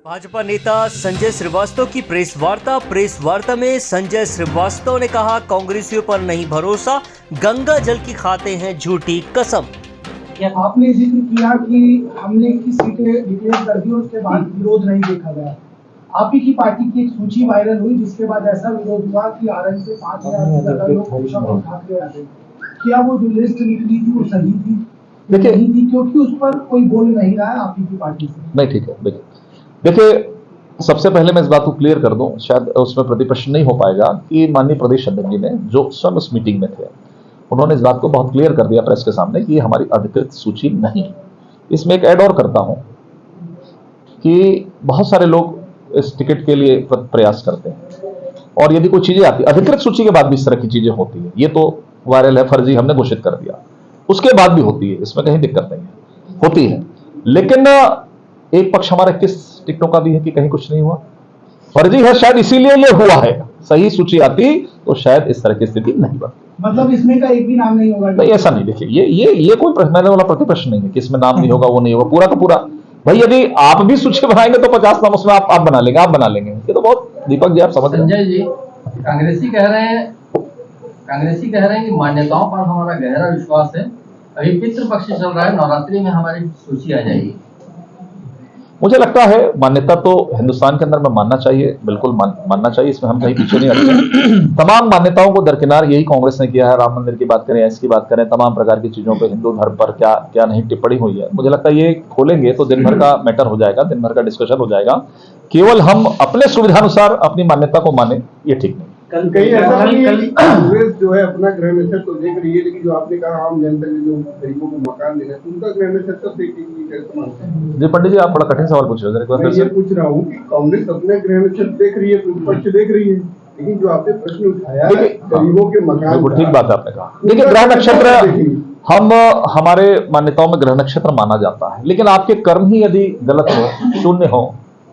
भाजपा नेता संजय श्रीवास्तव की प्रेस वार्ता में संजय श्रीवास्तव ने कहा, कांग्रेसियों पर नहीं भरोसा, गंगा जल की खाते हैं झूठी कसम। आपने जिक्र किया कि हमने की सीटें डिक्लेयर कर दी और उसके बाद विरोध नहीं देखा गया। आप ही की पार्टी की एक सूची वायरल हुई जिसके बाद ऐसा विरोध हुआ कि आरएन से 5,000 से ज्यादा लोग ठाकरे आ गए। क्या वो जो लिस्ट निकली थी वो सही थी? नहीं थी, क्योंकि उस पर कोई बोल नहीं रहा है आप ही की पार्टी से। नहीं, ठीक है। देखिए, सबसे पहले मैं इस बात को क्लियर कर दूं, शायद उसमें प्रतिप्रश्न नहीं हो पाएगा कि माननीय प्रदेश अध्यक्ष जी ने जो स्वयं उस मीटिंग में थे, उन्होंने इस बात को बहुत क्लियर कर दिया प्रेस के सामने कि ये हमारी अधिकृत सूची नहीं है। इसमें एक ऐड और करता हूं कि बहुत सारे लोग इस टिकट के लिए प्रयास करते हैं और यदि कोई चीजें आती, अधिकृत सूची के बाद भी इस तरह की चीजें होती है, ये तो वायरल है, फर्जी हमने घोषित कर दिया, उसके बाद भी होती है, इसमें कहीं दिक्कत नहीं है, होती है। लेकिन एक पक्ष हमारा किस टिकटों का भी है कि कहीं कुछ नहीं हुआ, फर्जी है, शायद इसीलिए ये हुआ है। सही सूची आती तो शायद इस तरह की स्थिति नहीं बनती। मतलब इसमें का एक भी नाम नहीं होगा? नहीं, ऐसा नहीं। देखिए, ये कोई मैंने वाला प्रतिप्रश्न नहीं है कि इसमें नाम नहीं होगा, वो नहीं होगा, पूरा का पूरा। भाई यदि आप भी सूची बनाएंगे तो 50 नाम उसमें आप बना लेंगे, ये तो बहुत, दीपक जी आप समझ रहे हैं। संजय जी, कांग्रेसी कह रहे हैं कि मान्यताओं पर हमारा गहरा विश्वास है, अभी पितृपक्ष चल रहा है, नवरात्रि में हमारी सूची आ जाएगी। मुझे लगता है मान्यता तो हिंदुस्तान के अंदर में मानना चाहिए, बिल्कुल मानना चाहिए, इसमें हम कहीं पीछे नहीं रखते। तमाम मान्यताओं को दरकिनार यही कांग्रेस ने किया है। राम मंदिर की बात करें, इसकी बात करें, तमाम प्रकार की चीजों पे, हिंदू धर्म पर क्या क्या नहीं टिप्पणी हुई है। मुझे लगता है ये खोलेंगे तो दिन भर का मैटर हो जाएगा, दिन भर का डिस्कशन हो जाएगा। केवल हम अपने सुविधानुसार अपनी मान्यता को माने, ये ठीक नहीं। कहीं ऐसा नहीं है कि कांग्रेस जो है अपना गृह नक्षत्र तो देख रही है, लेकिन जो आपने कहा आम जनता के जो गरीबों को मकान देना है उनका गृह नक्षत्र देखेंगे, कैसे मानते हैं? जी पंडित जी, आप बड़ा कठिन सवाल पूछ रहे हो। मैं ये पूछ रहा हूँ कि कांग्रेस अपने गृह नक्षत्र देख रही है, प्रतिपक्ष देख रही है, लेकिन जो आपने प्रश्न उठाया गरीबों के मकान, ठीक बात आपने कहा। देखिए, ग्रह नक्षत्र हमारे मान्यताओं में ग्रह नक्षत्र माना जाता है, लेकिन आपके कर्म ही यदि गलत हो, शून्य हो,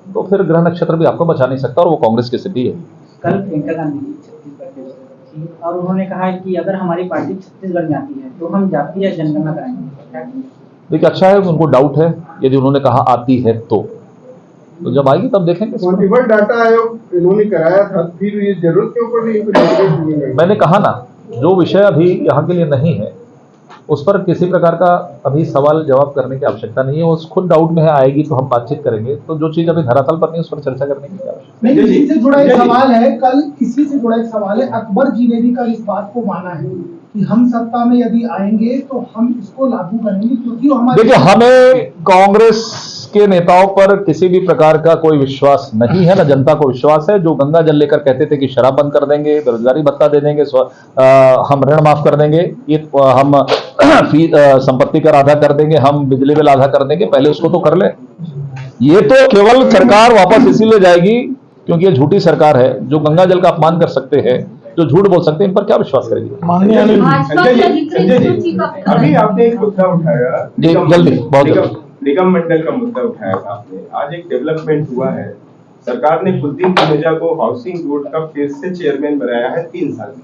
तो फिर ग्रह नक्षत्र भी आपको बचा नहीं सकता, और वो कांग्रेस की स्थिति है। कल प्रियंका गांधी छत्तीसगढ़ के और उन्होंने कहा है कि अगर हमारी पार्टी छत्तीसगढ़ में आती है तो हम जातीय जनगणना कराएंगे। देखिए, अच्छा है, उनको डाउट है, यदि उन्होंने कहा आती है तो जब आएगी तब देखेंगे। क्वांटिफाइड डाटा आयोग इन्होंने कराया था, फिर ये जरूरत क्यों पड़ी? मैंने कहा ना, जो विषय अभी यहाँ के लिए नहीं है उस पर किसी प्रकार का अभी सवाल जवाब करने की आवश्यकता नहीं है। वो खुद डाउट में है, आएगी तो हम बातचीत करेंगे। तो जो चीज अभी धरातल पर नहीं उस पर चर्चा करने की क्या आवश्यकता नहीं। इसी से जुड़ा एक सवाल है, कल इसी से जुड़ा एक सवाल है, अकबर जी ने भी कल इस बात को माना है कि हम सत्ता में यदि आएंगे तो हम इसको लागू करेंगे, क्योंकि हमारे, देखिए, हमें कांग्रेस के नेताओं पर किसी भी प्रकार का कोई विश्वास नहीं है, ना जनता को विश्वास है। जो गंगा जल लेकर कहते थे कि शराब बंद कर देंगे, बेरोजगारी भत्ता दे देंगे, हम ऋण माफ कर देंगे, ये हम संपत्ति कर आधा कर देंगे, हम बिजली बिल आधा कर देंगे, पहले उसको तो कर ले। ये तो केवल सरकार वापस इसीलिए जाएगी क्योंकि ये झूठी सरकार है। जो गंगा जल का अपमान कर सकते हैं, जो झूठ बोल सकते हैं, इन पर क्या विश्वास करेगी? अभी आपने एक मुद्दा उठाया, जल्दी, बहुत जल्दी, निगम मंडल का मुद्दा उठाया था आपने। आज एक डेवलपमेंट हुआ है, सरकार ने कुलदीप धमीजा को हाउसिंग बोर्ड का फिर से चेयरमैन बनाया है 3 साल में।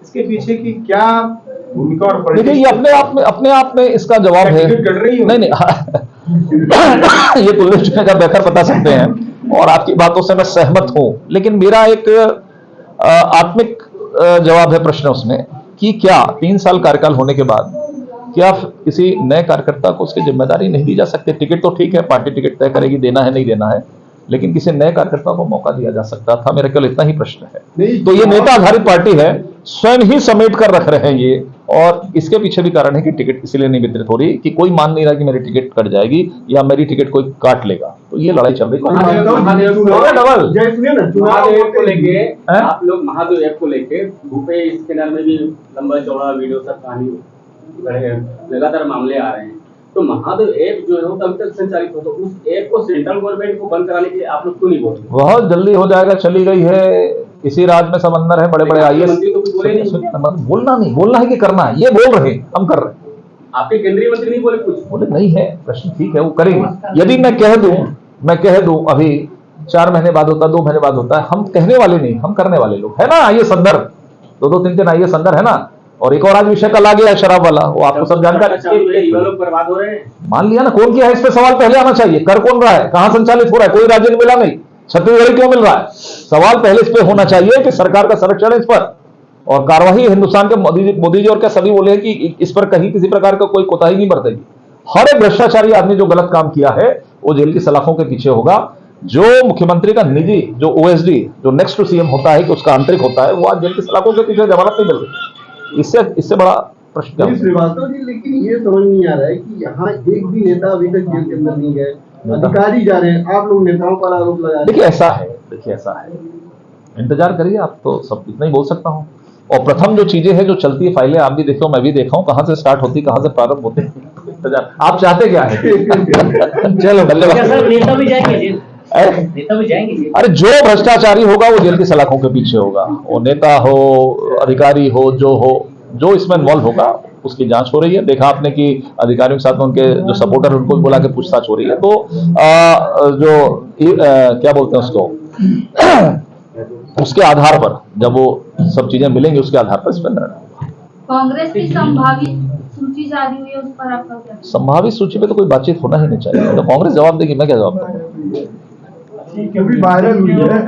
इसके पीछे की क्या भूमिका और देखिए, ये अपने आप में इसका जवाब है। नहीं ये कुलदीप जी का बेहतर बता सकते हैं और आपकी बातों से मैं सहमत हूं, लेकिन मेरा एक आत्मिक जवाब है प्रश्न उसमें कि क्या 3 साल कार्यकाल होने के बाद क्या किसी नए कार्यकर्ता को उसकी जिम्मेदारी नहीं दी जा सकती? टिकट तो ठीक है, पार्टी टिकट तय करेगी, देना है नहीं देना है, लेकिन किसी नए कार्यकर्ता को मौका दिया जा सकता था। मेरा केवल इतना ही प्रश्न है। तो ये नेता आधारित पार्टी है, स्वयं ही समेट कर रख रहे हैं ये, और इसके पीछे भी कारण है कि टिकट इसलिए नहीं वितरित हो रही कि कोई मान नहीं रहा कि मेरी टिकट कट जाएगी या मेरी टिकट कोई काट लेगा। तो ये लड़ाई चल रही है। आप लोग महादेव ऐप को लेके भूपेश स्कैनर में भी लंबा चौड़ा वीडियो सब कहानी लगातार मामले आ रहे हैं। तो महादेव ऐप जो है वो तब तक संचालित हो, तो उस ऐप को सेंट्रल गवर्नमेंट को बंद कराने के लिए आप लोग क्यों नहीं बोल रहे? बहुत जल्दी हो जाएगा, चली गई है, इसी राज में सब अंदर है, बड़े बड़े आईएएस। बोलना है कि करना है, ये बोल रहे हैं, हम कर रहे हैं। आपके केंद्रीय मंत्री नहीं बोले कुछ? बोले नहीं है, प्रश्न ठीक है, वो करेंगे। यदि मैं कह दूं अभी 4 महीने बाद होता, 2 महीने बाद होता है, हम कहने वाले नहीं, हम करने वाले लोग है ना। आईएएस अंदर 2-2, 3-3 आईएएस अंदर है ना, और एक और आज विषय कल आ गया है शराब वाला, वो आपको सब जानकारी। युवा लोग बर्बाद हो रहे हैं। मान लिया ना, कौन किया है, इस पे सवाल पहले आना चाहिए। कर कौन रहा है, कहां संचालित हो रहा है, कोई राज्य में मिला नहीं, छत्तीसगढ़ क्यों मिल रहा है? सवाल पहले इस पे होना चाहिए कि सरकार का संरक्षण है इस पर, और कार्रवाई हिंदुस्तान के मोदी जी और क्या सभी बोले हैं कि इस पर कहीं किसी प्रकार का कोई कोताही नहीं बरतेगी। हर एक भ्रष्टाचारी आदमी जो गलत काम किया है वो जेल की सलाखों के पीछे होगा। जो मुख्यमंत्री का निजी, जो ओएसडी, जो नेक्स्ट टू सीएम होता है कि उसका आंतरिक होता है, वो आज जेल की सलाखों के पीछे जमानत नहीं मिल रही। इससे बड़ा प्रश्न क्या? श्रीवास्तव जी, लेकिन ये समझ नहीं आ रहा है कि यहाँ एक भी नेता अभी तक जेल के अंदर नहीं गए, अधिकारी जा रहे हैं, आप लोग नेताओं पर आरोप लगा रहे हैं। देखिए ऐसा है, इंतजार करिए, आप तो सब इतना ही बोल सकता हूँ। और प्रथम जो चीजें हैं जो चलती है, फाइलें आप भी देखे हो, मैं भी देखा हूँ, कहां से स्टार्ट होती, कहां से प्रारंभ होते हैं। इंतजार, आप चाहते क्या है? चलो धन्यवाद। नेता भी जाएंगे जेल? अरे जो भ्रष्टाचारी होगा वो जेल की सलाखों के पीछे होगा, वो नेता हो, अधिकारी हो, जो इसमें इन्वॉल्व होगा उसकी जांच हो रही है। देखा आपने कि अधिकारियों के साथ उनके जो सपोर्टर उनको भी बुला के पूछताछ हो रही है। तो क्या बोलते हैं उसको, उसके आधार पर जब वो सब चीजें मिलेंगी उसके आधार पर इस पर निर्णय होगा। कांग्रेस की संभावित सूची जारी हुई है, उस पर आपका क्या? संभावित सूची पे तो कोई बातचीत होना ही नहीं चाहिए, तो कांग्रेस जवाब देगी, मैं क्या जवाब दूंगा? क्योंकि वायरल हुई है